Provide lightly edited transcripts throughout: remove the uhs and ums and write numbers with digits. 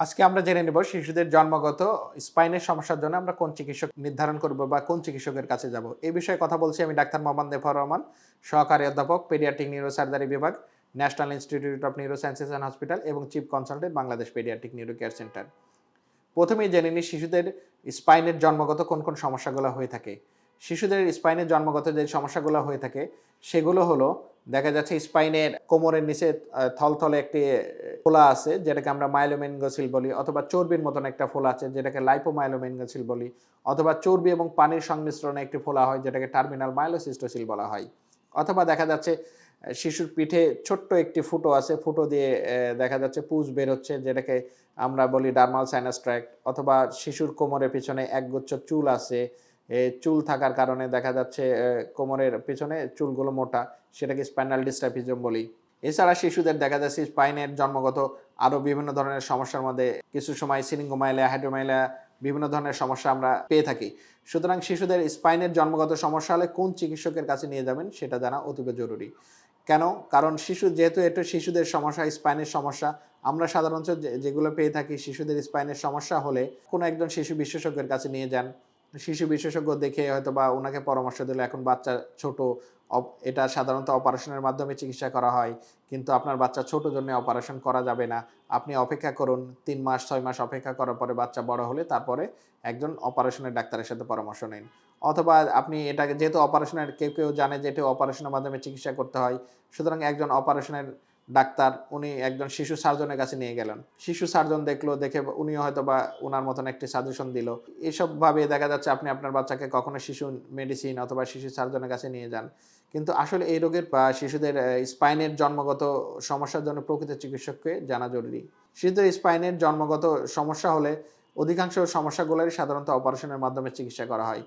আজকে আমরা জেনে নেব শিশুদের জন্মগত স্পাইনের সমস্যার জন্য আমরা কোন চিকিৎসক নির্ধারণ করব বা কোন চিকিৎসকের কাছে যাব। এই বিষয়ে কথা বলছি আমি ডাক্তার মোহাম্মদ নেফর রহমান, সহকারী অধ্যাপক, পেডিয়াট্রিক নিউরোসার্জারি বিভাগ, National Institute of Neurosciences and Hospital এবং chief consultant Bangladesh paediatric neuro care centre. প্রথমেই জেনে নিই শিশুদের স্পাইনের জন্মগত কোন কোন সমস্যাগুলো হয়ে থাকে। শিশুদের স্পাইনের জন্মগত যে সমস্যাগুলো হয়ে থাকে সেগুলো হলো, দেখা যাচ্ছে স্পাইনের কোমরের নিচে থলথলে একটি ফোলা আছে যেটাকে আমরা মাইলোমেনগোসিল বলি, অথবা চর্বির মতন একটা ফোলা আছে যেটাকে লাইপোমাইলোমেনগোসিল বলি, অথবা চর্বি এবং পানির সংমিশ্রণে একটি ফোলা হয় যেটাকে টার্মিনাল মাইলোসিস্টোসিল বলা হয়। অথবা দেখা যাচ্ছে শিশুর পিঠে ছোট্ট একটি ফুটো আছে, ফুটো দিয়ে দেখা যাচ্ছে পুজ বের হচ্ছে যেটাকে আমরা বলি ডার্মাল সাইনাস ট্র্যাক্ট, অথবা শিশুর কোমরের পিছনে একগুচ্ছ চুল আছে, চুল থাকার কারণে দেখা যাচ্ছে কোমরের পেছনে চুলগুলো মোটা, সেটাকে স্পাইনাল ডিস্ট্রাফিজম বলি। এছাড়া শিশুদের দেখা যাচ্ছে স্পাইনের জন্মগত আরও বিভিন্ন ধরনের সমস্যার মধ্যে কিছু সময় সিরিঙ্গোমাইলিয়া, হাইড্রোমাইলিয়া বিভিন্ন ধরনের সমস্যা আমরা পেয়ে থাকি। সুতরাং শিশুদের স্পাইনের জন্মগত সমস্যা হলে কোন চিকিৎসকের কাছে নিয়ে যাবেন সেটা জানা অতীব জরুরি। কেন? কারণ যেহেতু এটা শিশুদের সমস্যা, স্পাইনের সমস্যা, আমরা সাধারণত যেগুলো পেয়ে থাকি শিশুদের স্পাইনের সমস্যা হলে কোনো একজন শিশু বিশেষজ্ঞের কাছে নিয়ে যান। শিশু বিশেষজ্ঞ দেখে হয়তোবা উনাকে পরামর্শ দিল, এখন বাচ্চা ছোট, এটা সাধারণত অপারেশনের মাধ্যমে চিকিৎসা করা হয়। কিন্তু আপনার বাচ্চা ছোট জন্য অপারেশন করা যাবে না। আপনি অপেক্ষা করুন ৩ মাস ৬ মাস অপেক্ষা করার পরে বাচ্চা বড় হলে তারপরে একজন অপারেশনের ডাক্তারের সাথে পরামর্শ নিন। অথবা আপনি এটাকে যেহেতু অপারেশনের কেউ জানে যে এটা অপারেশনের মাধ্যমে চিকিৎসা করতে হয়। সুতরাং একজন অপারেশনের ডাক্তার উনি একজন শিশু সার্জনের কাছে নিয়ে গেলেন। শিশু সার্জন দেখলো, দেখে উনিও হয়তোবা উনার মতন একটি সাজেশন দিল। এসবভাবে দেখা যাচ্ছে আপনি আপনার বাচ্চাকে কখনো শিশু মেডিসিন অথবা শিশু সার্জনের কাছে নিয়ে যান। কিন্তু আসলে এই রোগের বা শিশুদের স্পাইনের জন্মগত সমস্যার জন্য প্রকৃত চিকিৎসককে জানা জরুরি। শিশুদের স্পাইনের জন্মগত সমস্যা হলে অধিকাংশ সমস্যাগুলোই সাধারণত অপারেশনের মাধ্যমে চিকিৎসা করা হয়।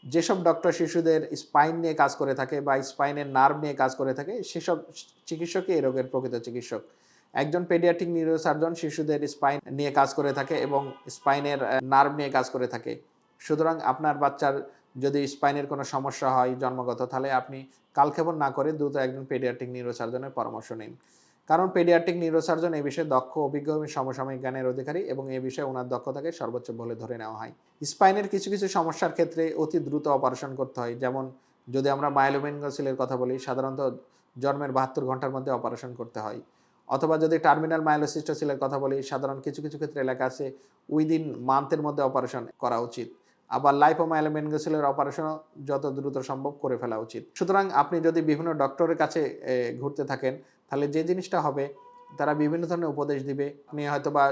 যেসব ডক্টর শিশুদের স্পাইন নিয়ে কাজ করে থাকে বা স্পাইনের নার্ভ নিয়ে কাজ করে থাকে সেসব চিকিৎসকই এই রোগের প্রকৃত চিকিৎসক। একজন পেডিয়াট্রিক নিউরোসার্জন শিশুদের স্পাইন নিয়ে কাজ করে থাকে এবং স্পাইনের নার্ভ নিয়ে কাজ করে থাকে। সুতরাং আপনার বাচ্চার যদি স্পাইনের কোনো সমস্যা হয় জন্মগত, তাহলে আপনি কালক্ষেপণ না করে দ্রুত একজন পেডিয়াট্রিক নিউরোসার্জনের পরামর্শ নিন। কারণ পেডিয়াট্রিক নিউরোসার্জন এই বিষয়ে দক্ষ, অভিজ্ঞ এবং সমসাময়িক জ্ঞানের অধিকারী এবং এ বিষয়ে ওনার দক্ষতাকে সর্বোচ্চ বলে ধরে নেওয়া হয়। স্পাইনের কিছু কিছু সমস্যার ক্ষেত্রে অতি দ্রুত অপারেশন করতে হয়। যেমন যদি আমরা মাইলোমেনগোসিলের কথা বলি, সাধারণত জন্মের ৭২ ঘন্টার মধ্যে অপারেশন করতে হয়। অথবা যদি টার্মিনাল মাইলোসিস্টোসিলের কথা বলি, সাধারণ কিছু কিছু ক্ষেত্রে লেখা আছে উইদিন মান্থের মধ্যে অপারেশন করা উচিত। আবার লাইপোমাইলোমেনগোসিলের অপারেশনও যত দ্রুত সম্ভব করে ফেলা উচিত। সুতরাং আপনি যদি বিভিন্ন ডক্টরের কাছে ঘুরতে থাকেন, তাহলে যে জিনিসটা হবে তারা বিভিন্ন ধরনের উপদেশ দিবে। আপনি হয়তোবা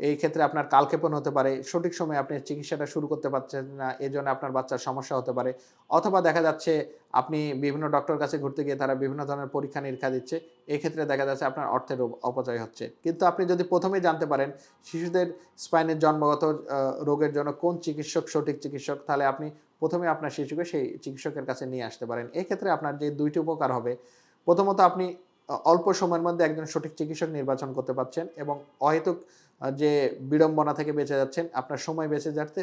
এই ক্ষেত্রে আপনার কালক্ষেপণ হতে পারে। সঠিক সময়ে আপনি চিকিৎসাটা শুরু করতে পারছেন না, এজন্য আপনার বাচ্চার সমস্যা হতে পারে। অথবা দেখা যাচ্ছে আপনি বিভিন্ন ডক্টরের কাছে ঘুরতে গিয়ে তারা বিভিন্ন ধরনের পরীক্ষা-নিরীক্ষা দিচ্ছে। এক্ষেত্রে দেখা যাচ্ছে আপনার অর্থের অপচয় হচ্ছে। কিন্তু আপনি যদি প্রথমেই জানতে পারেন শিশুদের স্পাইনের জন্মগত রোগের জন্য কোন চিকিৎসক সঠিক চিকিৎসক, তাহলে আপনি প্রথমেই আপনার শিশুকে সেই চিকিৎসকের কাছে নিয়ে আসতে পারেন। এক্ষেত্রে আপনার যে ২ টি উপকার হবে, প্রথমত আপনি অল্প সময়ের মধ্যে একজন সঠিক চিকিৎসক নির্বাচন করতে পারছেন এবং অহেতুক যে বিড়ম্বনা থেকে বেঁচে যাচ্ছেন, আপনার সময় বেঁচে যাচ্ছে,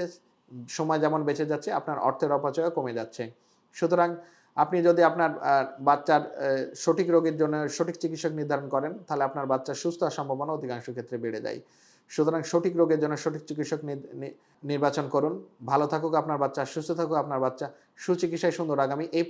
সময় যেমন বেঁচে যাচ্ছে আপনার অর্থের অপচয়ও কমে যাচ্ছে। সুতরাং আপনি যদি আপনার বাচ্চার সঠিক রোগের জন্য সঠিক চিকিৎসক নির্ধারণ করেন, তাহলে আপনার বাচ্চার সুস্থ হওয়ার সম্ভাবনা অধিকাংশ ক্ষেত্রে বেড়ে যায়। সুতরাং সঠিক রোগের জন্য সঠিক চিকিৎসক নির্বাচন করুন। ভালো থাকুক আপনার বাচ্চা, সুস্থ থাকুক আপনার বাচ্চা, সুচিকিৎসায় সুন্দর আগামী এই